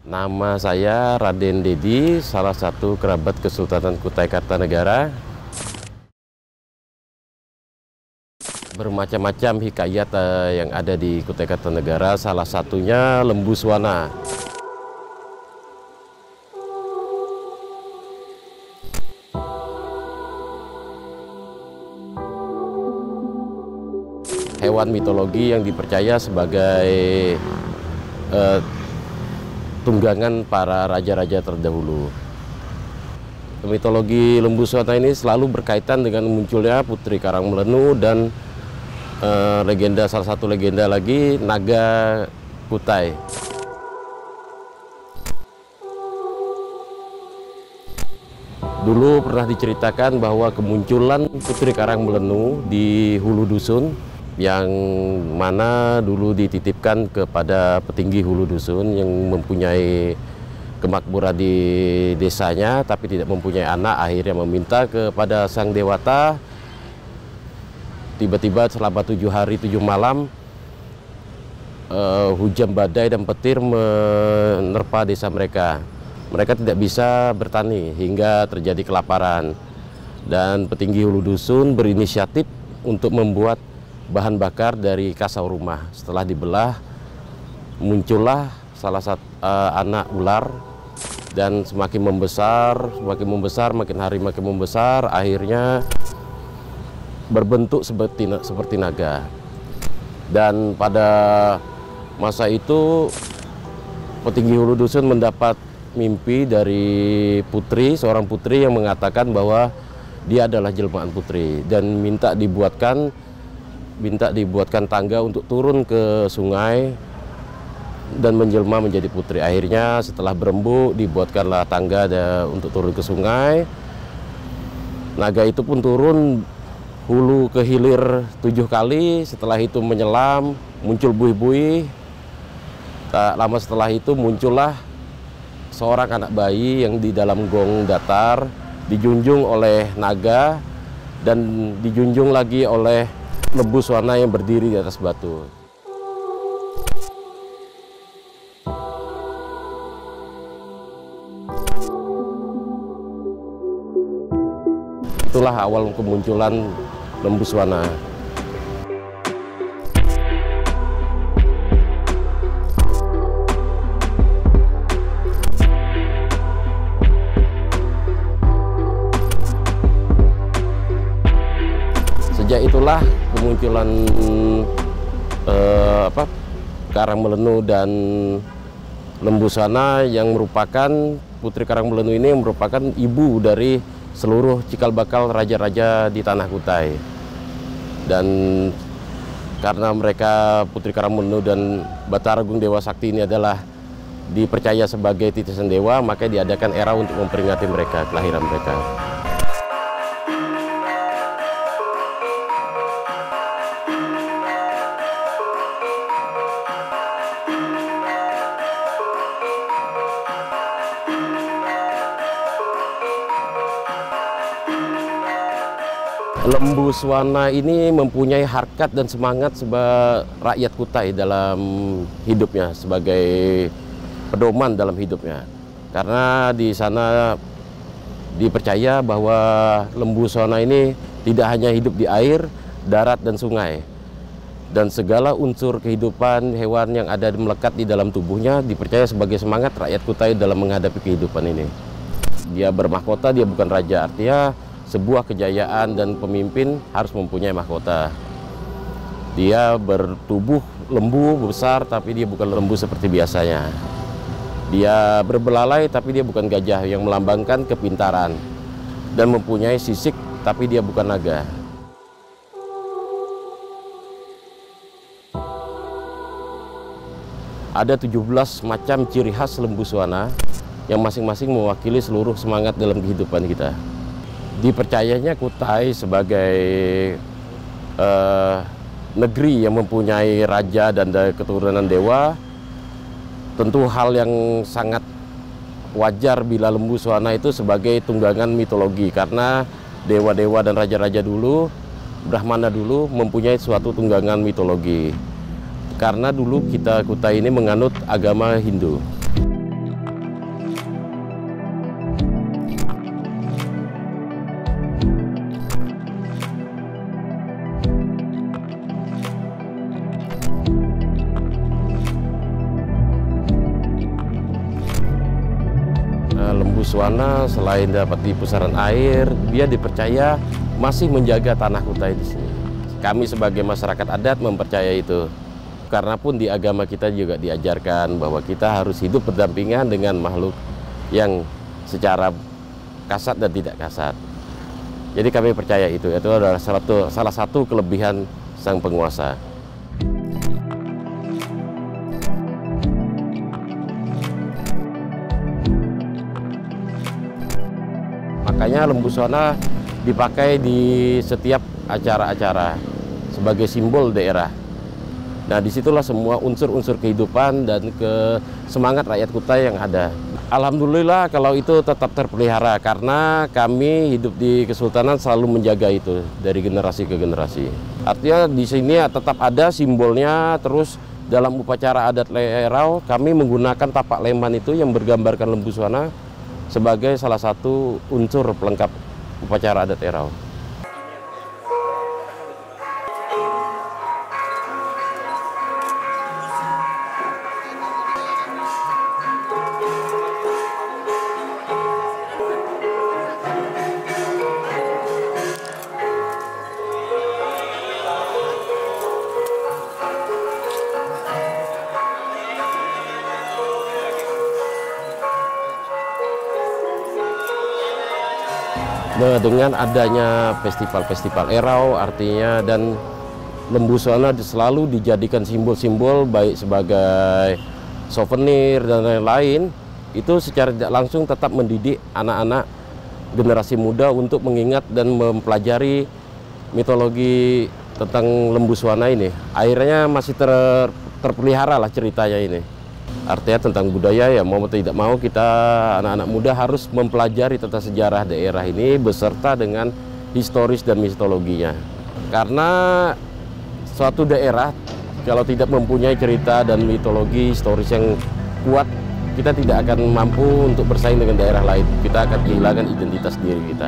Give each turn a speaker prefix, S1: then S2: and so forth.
S1: Nama saya Raden Dedi, salah satu kerabat Kesultanan Kutai Kartanegara. Bermacam-macam hikayat yang ada di Kutai Kartanegara, salah satunya Lembu Swana. Hewan mitologi yang dipercaya sebagai tunggangan para raja-raja terdahulu. Mitologi Lembu Swana ini selalu berkaitan dengan munculnya Putri Karangmelenu dan salah satu legenda lagi Naga Kutai. Dulu pernah diceritakan bahwa kemunculan Putri Karangmelenu di Hulu Dusun, yang mana dulu dititipkan kepada petinggi Hulu Dusun yang mempunyai kemakmuran di desanya tapi tidak mempunyai anak, akhirnya meminta kepada Sang Dewata. Tiba-tiba selama 7 hari 7 malam hujan badai dan petir menerpa desa mereka. Mereka tidak bisa bertani hingga terjadi kelaparan, dan petinggi Hulu Dusun berinisiatif untuk membuat bahan bakar dari kasau rumah. Setelah dibelah, muncullah salah satu anak ular, dan semakin membesar, makin hari makin membesar, akhirnya berbentuk seperti naga. Dan pada masa itu petinggi Hulu Dusun mendapat mimpi dari seorang putri yang mengatakan bahwa dia adalah jelmaan putri, dan minta dibuatkan tangga untuk turun ke sungai dan menjelma menjadi putri. Akhirnya setelah berembuk dibuatkanlah tangga untuk turun ke sungai. Naga itu pun turun hulu ke hilir 7 kali. Setelah itu menyelam, muncul buih-buih. Tak lama setelah itu muncullah seorang anak bayi yang di dalam gong datar, dijunjung oleh naga dan dijunjung lagi oleh Lembu Swana yang berdiri di atas batu. Itulah awal kemunculan Lembu Swana. Sejak itulah kemunculan Karangmelenu dan Lembu Swana, yang merupakan Putri Karangmelenu ini merupakan ibu dari seluruh cikal bakal raja-raja di tanah Kutai. Dan karena mereka Putri Karangmelenu dan Batara Agung Dewa Sakti ini adalah dipercaya sebagai titisan dewa, maka diadakan era untuk memperingati mereka, kelahiran mereka. Lembu Swana ini mempunyai harkat dan semangat sebagai rakyat Kutai dalam hidupnya, sebagai pedoman dalam hidupnya. Karena di sana dipercaya bahwa Lembu Swana ini tidak hanya hidup di air, darat, dan sungai. Dan segala unsur kehidupan hewan yang ada melekat di dalam tubuhnya dipercaya sebagai semangat rakyat Kutai dalam menghadapi kehidupan ini. Dia bermahkota, dia bukan raja, artinya sebuah kejayaan dan pemimpin harus mempunyai mahkota. Dia bertubuh lembu besar, tapi dia bukan lembu seperti biasanya. Dia berbelalai, tapi dia bukan gajah, yang melambangkan kepintaran. Dan mempunyai sisik, tapi dia bukan naga. Ada 17 macam ciri khas Lembu Swana yang masing-masing mewakili seluruh semangat dalam kehidupan kita. Dipercayanya Kutai sebagai negeri yang mempunyai raja dan keturunan dewa, tentu hal yang sangat wajar bila Lembu Swana itu sebagai tunggangan mitologi, karena dewa-dewa dan raja-raja dulu, Brahmana dulu mempunyai suatu tunggangan mitologi. Karena dulu kita Kutai ini menganut agama Hindu. Lembuswana selain dapat di pusaran air, dia dipercaya masih menjaga tanah Kutai di sini. Kami sebagai masyarakat adat mempercayai itu. Karena pun di agama kita juga diajarkan bahwa kita harus hidup berdampingan dengan makhluk yang secara kasat dan tidak kasat. Jadi kami percaya itu adalah salah satu kelebihan sang penguasa. Makanya Lembuswana dipakai di setiap acara-acara sebagai simbol daerah. Nah, disitulah semua unsur-unsur kehidupan dan semangat rakyat Kutai yang ada. Alhamdulillah kalau itu tetap terpelihara karena kami hidup di Kesultanan selalu menjaga itu dari generasi ke generasi. Artinya di sini tetap ada simbolnya, terus dalam upacara adat Lerau kami menggunakan tapak leman itu yang bergambarkan Lembuswana sebagai salah satu unsur pelengkap upacara adat Erau. Nah, dengan adanya festival-festival Erau artinya dan Lembuswana selalu dijadikan simbol-simbol baik sebagai souvenir dan lain-lain, itu secara tidak langsung tetap mendidik anak-anak generasi muda untuk mengingat dan mempelajari mitologi tentang Lembuswana ini. Akhirnya masih terpelihara lah ceritanya ini. Artinya tentang budaya ya mau tidak mau kita anak-anak muda harus mempelajari tentang sejarah daerah ini beserta dengan historis dan mitologinya. Karena suatu daerah kalau tidak mempunyai cerita dan mitologi historis yang kuat, kita tidak akan mampu untuk bersaing dengan daerah lain. Kita akan kehilangan identitas diri kita.